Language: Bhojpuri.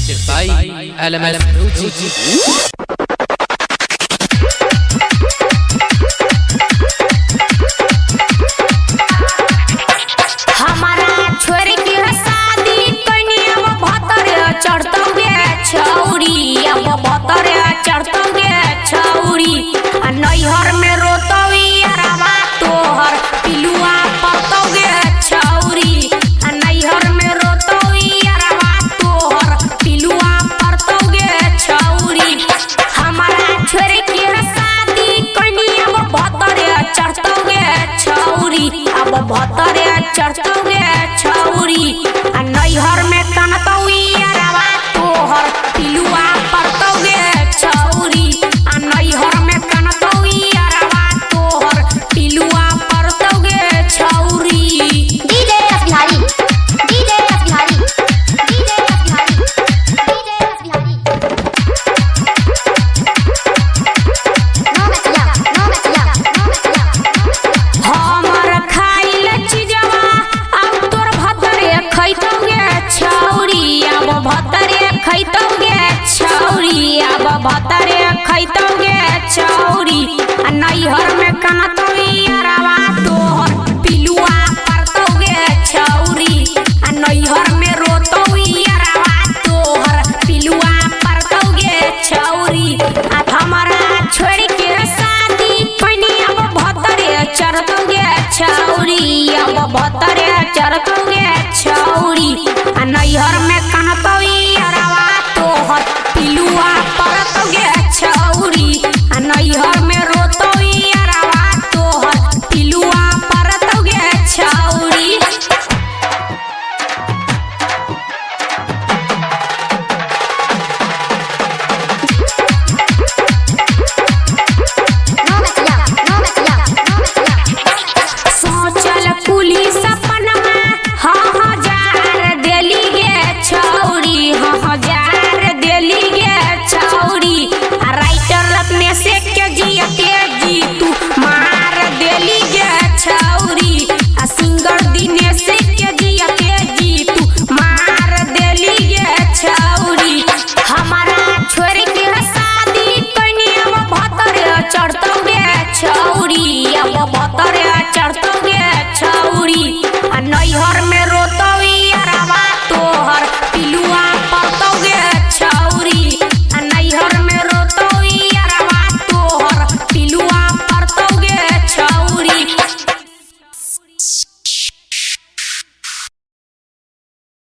presented by LMS Music. नैहर में रोतवी अरवा तोहर पिलुआ पतोगे छौरी। नैहर में रोतवी अरवा तोहर पिलुआ पतोगे छौरी। हमारा छोरे के शादी कनी अब भतरे चढ़तोगे छौरी। अब भतरे चढ़तोगे छौरी। नैहर में कनतवी अरवा तोहर पिलुआ पतोगे छौरी। नैहर में भतरे खैतोगे छौरी। नैहर में कनत